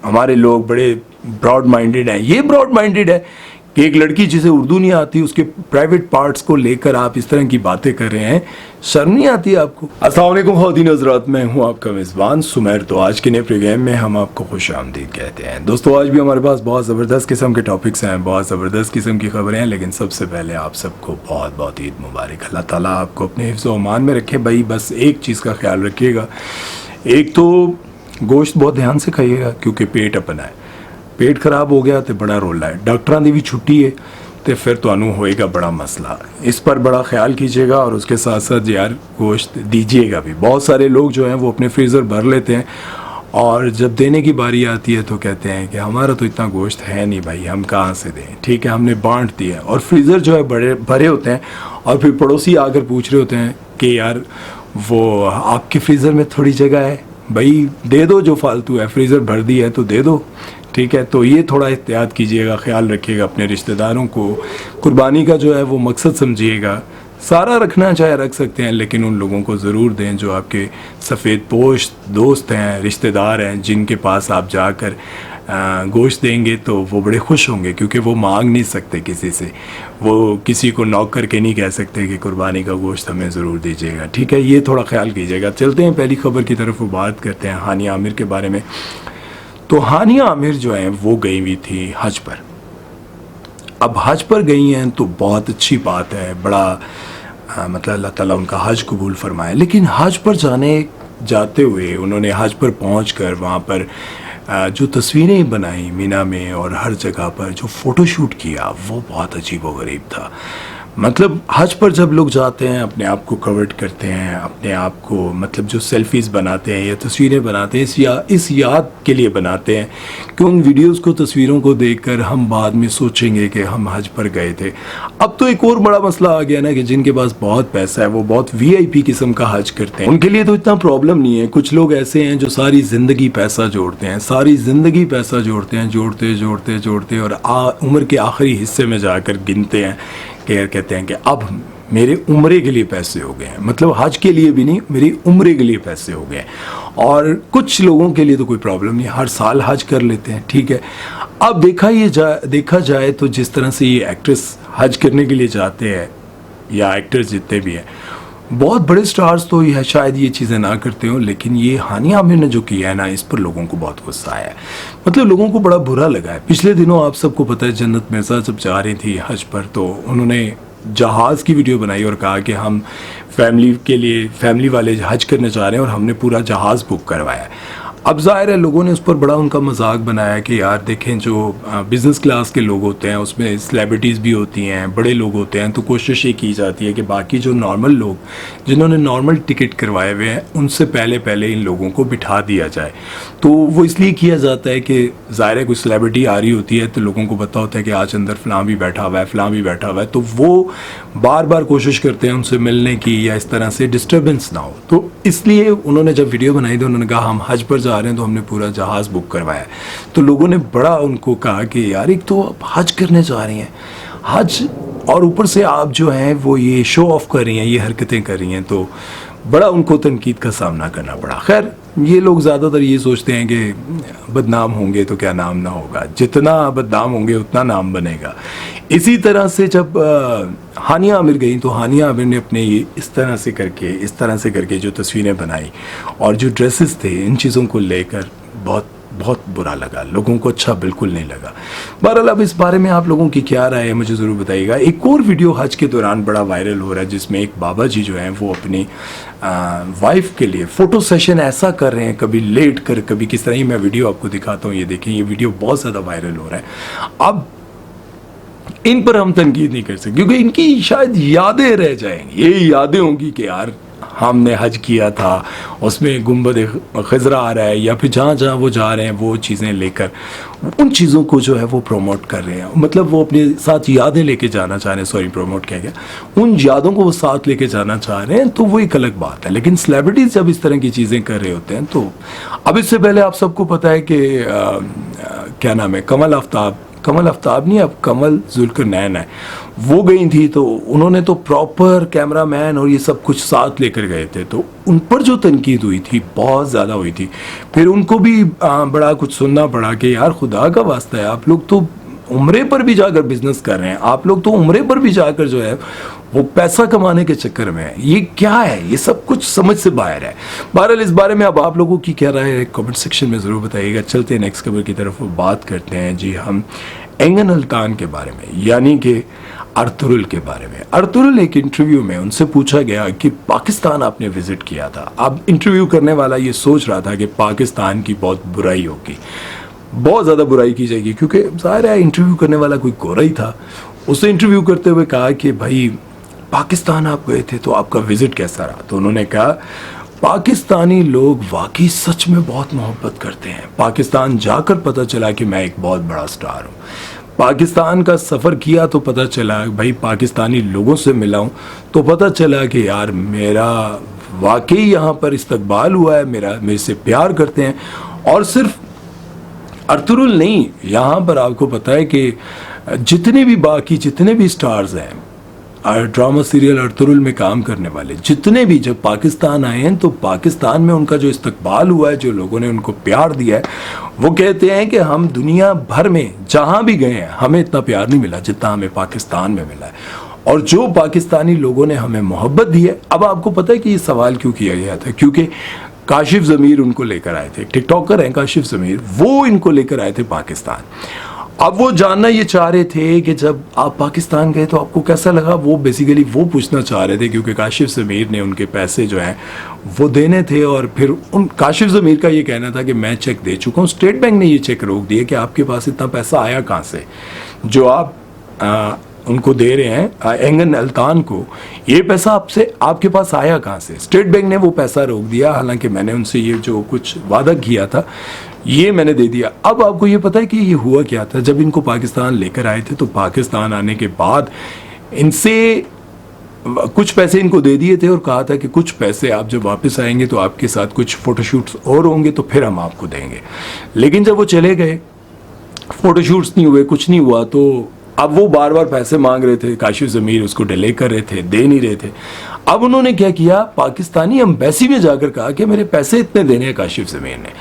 हमारे लोग बड़े ब्रॉड माइंडेड हैं। ये ब्रॉड माइंडेड है कि एक लड़की जिसे उर्दू नहीं आती उसके प्राइवेट पार्ट्स को लेकर आप इस तरह की बातें कर रहे हैं। शर्म नहीं आती आपको? अस्सलाम वालेकुम ख़वातीन हज़रात, मैं हूं आपका मेज़बान सुमैर। तो आज के नए प्रोग्राम में हम आपको खुश आमदीद कहते हैं। दोस्तों, आज भी हमारे पास बहुत ज़बरदस्त किस्म के टॉपिक्स हैं, बहुत ज़बरदस्त किस्म की खबरें हैं। लेकिन सबसे पहले आप सबको बहुत बहुत ईद मुबारक। अल्लाह ताला आपको अपने हिफ्ज़ व अमान में रखे। भाई बस एक चीज़ का ख्याल रखिएगा, एक तो गोश्त बहुत ध्यान से खाइएगा क्योंकि पेट अपना है। पेट खराब हो गया तो बड़ा रोला है, डॉक्टरां दी भी छुट्टी है तो फिर तुहानू होएगा बड़ा मसला। इस पर बड़ा ख्याल कीजिएगा और उसके साथ साथ यार गोश्त दीजिएगा भी। बहुत सारे लोग जो हैं वो अपने फ्रीज़र भर लेते हैं और जब देने की बारी आती है तो कहते हैं कि हमारा तो इतना गोश्त है नहीं भाई, हम कहाँ से दें। ठीक है, हमने बांट दिया और फ्रीज़र जो है बड़े भरे होते हैं और फिर पड़ोसी आकर पूछ रहे होते हैं कि यार वो आपके फ्रीज़र में थोड़ी जगह है, भाई दे दो, जो फालतू है फ्रीज़र भर दी है तो दे दो। ठीक है, तो ये थोड़ा एहतियात कीजिएगा, ख्याल रखिएगा अपने रिश्तेदारों को। कुर्बानी का जो है वो मकसद समझिएगा। सारा रखना चाहे रख सकते हैं, लेकिन उन लोगों को ज़रूर दें जो आपके सफ़ेद पोश दोस्त हैं, रिश्तेदार हैं, जिनके पास आप जाकर गोश्त देंगे तो वो बड़े खुश होंगे क्योंकि वो मांग नहीं सकते किसी से। वो किसी को नॉक करके नहीं कह सकते कि कुर्बानी का गोश्त हमें ज़रूर दीजिएगा। ठीक है, ये थोड़ा ख्याल कीजिएगा। चलते हैं पहली खबर की तरफ, वो बात करते हैं हानिया आमिर के बारे में। तो हानिया आमिर जो हैं वो गई हुई थी हज पर। अब हज पर गई हैं तो बहुत अच्छी बात है, बड़ा मतलब अल्लाह ताला उनका हज कबूल फरमाए। लेकिन हज पर जाते हुए उन्होंने हज पर पहुंचकर वहाँ पर जो तस्वीरें बनाई मीना में और हर जगह पर जो फ़ोटोशूट किया वो बहुत अजीब व गरीब था। मतलब हज पर जब लोग जाते हैं अपने आप को कवर्ड करते हैं, अपने आप को मतलब जो सेल्फीज़ बनाते हैं या तस्वीरें बनाते हैं इस याद के लिए बनाते हैं कि उन वीडियोस को, तस्वीरों को देखकर हम बाद में सोचेंगे कि हम हज पर गए थे। अब तो एक और बड़ा मसला आ गया ना कि जिनके पास बहुत पैसा है वो बहुत VIP किस्म का हज करते हैं। उनके लिए तो इतना प्रॉब्लम नहीं है। कुछ लोग ऐसे हैं जो सारी ज़िंदगी पैसा जोड़ते हैं, सारी ज़िंदगी पैसा जोड़ते हैं, जोड़ते और उम्र के आखिरी हिस्से में जाकर गिनते हैं कि कहते हैं कि अब मेरे उम्रे के लिए पैसे हो गए हैं। मतलब हज के लिए भी नहीं, मेरी उम्रे के लिए पैसे हो गए हैं। और कुछ लोगों के लिए तो कोई प्रॉब्लम नहीं, हर साल हज कर लेते हैं। ठीक है, अब देखा जाए तो जिस तरह से ये एक्ट्रेस हज करने के लिए जाते हैं या एक्टर्स जितने भी हैं, बहुत बड़े स्टार्स तो ये शायद ये चीज़ें ना करते हो, लेकिन ये हानिया आमिर ने जो किया है ना, इस पर लोगों को बहुत गुस्सा आया है। मतलब लोगों को बड़ा बुरा लगा है। पिछले दिनों आप सबको पता है जन्नत मिर्ज़ा जब जा रही थी हज पर तो उन्होंने जहाज़ की वीडियो बनाई और कहा कि हम फैमिली वाले हज करने जा रहे हैं और हमने पूरा जहाज़ बुक करवाया है। अब ज़ाहिर है लोगों ने उस पर बड़ा उनका मजाक बनाया कि यार देखें जो बिज़नेस क्लास के लोग होते हैं उसमें सेलिब्रिटीज़ भी होती हैं, बड़े लोग होते हैं, तो कोशिश ये की जाती है कि बाकी जो नॉर्मल लोग जिन्होंने नॉर्मल टिकट करवाए हुए हैं उनसे पहले इन लोगों को बिठा दिया जाए। तो वो इसलिए किया जाता है कि ज़ाहिर है कोई सेलिब्रिटी आ रही होती है तो लोगों को पता होता है कि आज अंदर फ़लाँ भी बैठा हुआ है, फ़लाँ भी बैठा हुआ है, तो वो बार बार कोशिश करते हैं उनसे मिलने की या इस तरह से डिस्टर्बेंस ना हो। तो इसलिए उन्होंने जब वीडियो बनाई तो उन्होंने कहा हम हज पर जा रहे हैं तो हमने पूरा जहाज़ बुक करवाया है। तो लोगों ने बड़ा उनको कहा कि यार एक तो आप हज करने जा रही हैं, हज, और ऊपर से आप जो हैं वो ये शो ऑफ कर रही हैं, ये हरकतें कर रही हैं, तो बड़ा उनको तनकीद का सामना करना पड़ा। खैर ये लोग ज़्यादातर ये सोचते हैं कि बदनाम होंगे तो क्या नाम ना होगा, जितना बदनाम होंगे उतना नाम बनेगा। इसी तरह से जब हानिया आमिर गई तो हानिया आमिर ने अपने ये इस तरह से करके जो तस्वीरें बनाई और जो ड्रेसेस थे, इन चीज़ों को लेकर बहुत बुरा लगा, लोगों को अच्छा बिल्कुल नहीं लगा। बहरहाल अब इस बारे में आप लोगों की क्या राय है मुझे ज़रूर बताइएगा। एक और वीडियो हज के दौरान बड़ा वायरल हो रहा है जिसमें एक बाबा जी जो हैं वो अपनी वाइफ के लिए फ़ोटो सेशन ऐसा कर रहे हैं, कभी लेट कर कभी किस तरह ही। मैं वीडियो आपको दिखाता हूँ, ये देखें, ये वीडियो बहुत ज़्यादा वायरल हो रहा है। अब इन पर हम तनकीद नहीं कर सकते क्योंकि इनकी शायद यादें रह जाएंगी। ये यादें होंगी कि यार हमने हज किया था, उसमें गुंबद खज़रा आ रहा है, या फिर जहाँ जहाँ वो जा रहे हैं वो चीज़ें लेकर उन चीज़ों को जो है वो प्रमोट कर रहे हैं। मतलब वो अपने साथ यादें लेके जाना चाह रहे हैं, सॉरी प्रमोट किया गया, उन यादों को वो साथ लेके जाना चाह रहे हैं, तो वो एक अलग बात है। लेकिन सेलिब्रिटीज़ जब इस तरह की चीज़ें कर रहे होते हैं तो अब इससे पहले आप सबको पता है कि क्या नाम है, कमल आफ्ताब कमल आफ्ताब नहीं, अब कमल जुल्करनैन है, वो गई थी। तो उन्होंने तो प्रॉपर कैमरामैन और ये सब कुछ साथ लेकर गए थे, तो उन पर जो तनकीद हुई थी बहुत ज़्यादा हुई थी। फिर उनको भी बड़ा कुछ सुनना पड़ा कि यार खुदा का वास्ता है, आप लोग तो उम्रे पर भी जाकर बिजनेस कर रहे हैं, आप लोग तो उम्रे पर भी जाकर जो है वो पैसा कमाने के चक्कर में है, ये क्या है, ये सब कुछ समझ से बाहर है। बहरहाल इस बारे में अब आप लोगों की क्या राय है कमेंट सेक्शन में ज़रूर बताइएगा। चलते हैं नेक्स्ट खबर की तरफ, बात करते हैं जी हम एंगन अल्तान के बारे में, यानी कि अर्तुगरुल के बारे में। अर्तुगरुल एक इंटरव्यू में उनसे पूछा गया कि पाकिस्तान आपने विजिट किया था। अब इंटरव्यू करने वाला ये सोच रहा था कि पाकिस्तान की बहुत बुराई होगी, बहुत ज़्यादा बुराई की जाएगी, क्योंकि ज़ाहिर है इंटरव्यू करने वाला कोई गोरा ही था। उससे इंटरव्यू करते हुए कहा कि भाई पाकिस्तान आप गए थे तो आपका विजिट कैसा रहा। तो उन्होंने कहा पाकिस्तानी लोग वाकई सच में बहुत मोहब्बत करते हैं। पाकिस्तान जाकर पता चला कि मैं एक बहुत बड़ा स्टार हूँ। पाकिस्तान का सफ़र किया तो पता चला भाई, पाकिस्तानी लोगों से मिला हूँ तो पता चला कि यार मेरा वाकई यहाँ पर इस्तकबाल हुआ है, मेरे से प्यार करते हैं। और सिर्फ अर्तुगरुल नहीं, यहाँ पर आपको पता है कि जितने भी बाकी जितने भी स्टार्स हैं ड्रामा सीरियल अर्तुगरुल में काम करने वाले, जितने भी जब पाकिस्तान आए हैं तो पाकिस्तान में उनका जो इस्तकबाल हुआ है, जो लोगों ने उनको प्यार दिया है, वो कहते हैं कि हम दुनिया भर में जहाँ भी गए हैं हमें इतना प्यार नहीं मिला जितना हमें पाकिस्तान में मिला है। और जो पाकिस्तानी लोगों ने हमें मोहब्बत दी है। अब आपको पता है कि ये सवाल क्यों किया गया था, क्योंकि काशिफ ज़मीर उनको लेकर आए थे, टिकटॉकर हैं काशिफ ज़मीर, वो इनको लेकर आए थे पाकिस्तान। अब वो जानना ये चाह रहे थे कि जब आप पाकिस्तान गए तो आपको कैसा लगा, वो बेसिकली वो पूछना चाह रहे थे, क्योंकि काशिफ ज़मीर ने उनके पैसे जो हैं वो देने थे। और फिर उन काशिफ ज़मीर का ये कहना था कि मैं चेक दे चुका हूँ, स्टेट बैंक ने ये चेक रोक दिया कि आपके पास इतना पैसा आया कहाँ से, जो आप उनको दे रहे हैं एंगन अल्तान को, ये पैसा आपके पास आया कहाँ से। स्टेट बैंक ने वो पैसा रोक दिया, हालांकि मैंने उनसे ये जो कुछ वादा किया था ये मैंने दे दिया। अब आपको ये पता है कि ये हुआ क्या था। जब इनको पाकिस्तान लेकर आए थे तो पाकिस्तान आने के बाद इनसे कुछ पैसे इनको दे दिए थे और कहा था कि कुछ पैसे आप जब वापस आएंगे तो आपके साथ कुछ फ़ोटोशूट्स और होंगे तो फिर हम आपको देंगे। लेकिन जब वो चले गए, फ़ोटोशूट्स नहीं हुए, कुछ नहीं हुआ, तो अब वो बार बार पैसे मांग रहे थे, काशिफ ज़मीर उसको डिले कर रहे थे, दे नहीं रहे थे। अब उन्होंने क्या किया, पाकिस्तानी एम्बेसी में जाकर कहा कि मेरे पैसे इतने देने हैं काशिफ ज़मीर ने।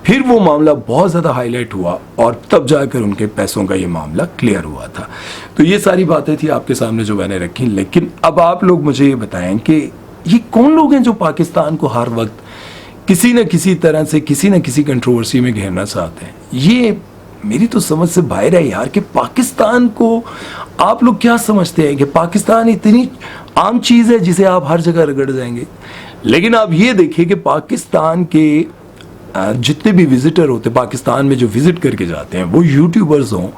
फिर वो मामला बहुत ज़्यादा हाईलाइट हुआ और तब जाकर उनके पैसों का ये मामला क्लियर हुआ था। तो ये सारी बातें थी आपके सामने जो मैंने रखी। लेकिन अब आप लोग मुझे ये बताएं कि ये कौन लोग हैं जो पाकिस्तान को हर वक्त किसी न किसी तरह से किसी न किसी कंट्रोवर्सी में घेरना चाहते हैं। ये मेरी तो समझ से बाहर है यार कि पाकिस्तान को आप लोग क्या समझते हैं कि पाकिस्तान इतनी आम चीज़ है जिसे आप हर जगह रगड़ जाएंगे। लेकिन आप ये देखिए कि पाकिस्तान के जितने भी विजिटर होते, पाकिस्तान में जो विजिट करके जाते हैं, वो यूट्यूबर्स हों,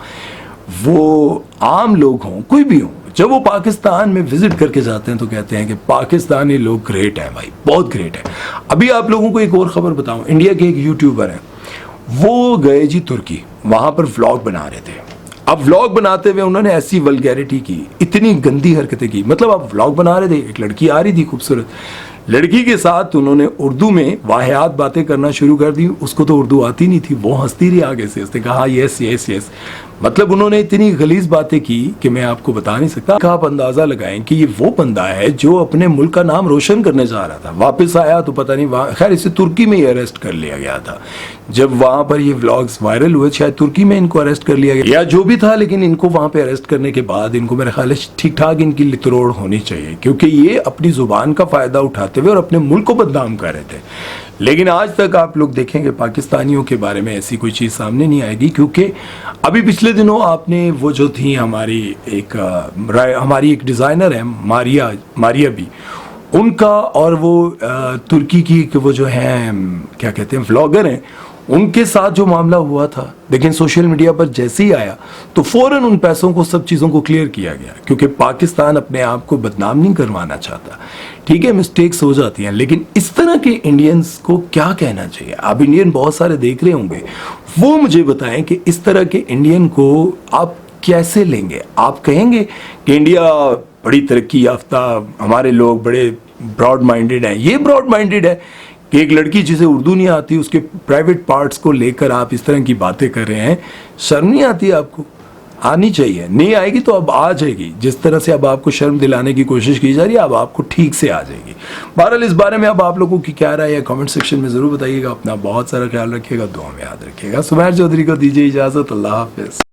वो आम लोग हों, कोई भी हों, जब वो पाकिस्तान में विजिट करके जाते हैं तो कहते हैं कि पाकिस्तानी लोग ग्रेट हैं भाई, बहुत ग्रेट है। अभी आप लोगों को एक और ख़बर बताऊं, इंडिया के एक यूट्यूबर हैं, वो गए जी तुर्की, वहाँ पर व्लॉग बना रहे थे। अब व्लॉग बनाते हुए उन्होंने ऐसी वल्गैरिटी की, इतनी गंदी हरकतें की। मतलब आप व्लॉग बना रहे थे, एक लड़की आ रही थी खूबसूरत, लड़की के साथ उन्होंने उर्दू में वाहियात बातें करना शुरू कर दी। उसको तो उर्दू आती नहीं थी, वो हंसती रही आगे से, उसने कहा यस यस यस। मतलब उन्होंने इतनी गलीज बातें की कि मैं आपको बता नहीं सकता। आप अंदाज़ा लगाएं कि ये वो बंदा है जो अपने मुल्क का नाम रोशन करने जा रहा था, वापस आया तो पता नहीं वहाँ, खैर इसे तुर्की में ही अरेस्ट कर लिया गया था। जब वहाँ पर ये व्लॉग्स वायरल हुए, शायद तुर्की में इनको अरेस्ट कर लिया गया या जो भी था, लेकिन इनको वहाँ पे अरेस्ट करने के बाद इनको मेरे ख्याल है ठीक ठाक इनकी लितरोड़ होनी चाहिए, क्योंकि ये अपनी ज़ुबान का फ़ायदा उठाते हुए और अपने मुल्क को बदनाम कर रहे थे। लेकिन आज तक आप लोग देखेंगे पाकिस्तानियों के बारे में ऐसी कोई चीज़ सामने नहीं आएगी, क्योंकि अभी पिछले दिनों आपने वो जो थी हमारी एक डिज़ाइनर है मारिया भी, उनका और वो तुर्की की वो जो हैं क्या कहते हैं व्लॉगर हैं, उनके साथ जो मामला हुआ था, लेकिन सोशल मीडिया पर जैसे ही आया तो फ़ौरन उन पैसों को, सब चीज़ों को क्लियर किया गया, क्योंकि पाकिस्तान अपने आप को बदनाम नहीं करवाना चाहता। ठीक है, मिस्टेक्स हो जाती हैं, लेकिन इस तरह के इंडियंस को क्या कहना चाहिए। आप इंडियन बहुत सारे देख रहे होंगे, वो मुझे बताएं कि इस तरह के इंडियन को आप कैसे लेंगे। आप कहेंगे कि इंडिया बड़ी तरक्की याफ्ता, हमारे लोग बड़े ब्रॉड माइंडेड हैं। ये ब्रॉड माइंडेड है कि एक लड़की जिसे उर्दू नहीं आती, उसके प्राइवेट पार्ट्स को लेकर आप इस तरह की बातें कर रहे हैं। शर्म नहीं आती आपको? आनी चाहिए, नहीं आएगी तो अब आ जाएगी। जिस तरह से अब आपको शर्म दिलाने की कोशिश की जा रही है, अब आपको ठीक से आ जाएगी। बहरहाल इस बारे में अब आप लोगों की क्या राय है कमेंट सेक्शन में ज़रूर बताइएगा। अपना बहुत सारा ख्याल रखिएगा, दुआ में याद रखिएगा। सुमैर चौधरी को दीजिए इजाज़त, अल्लाह हाफिज़।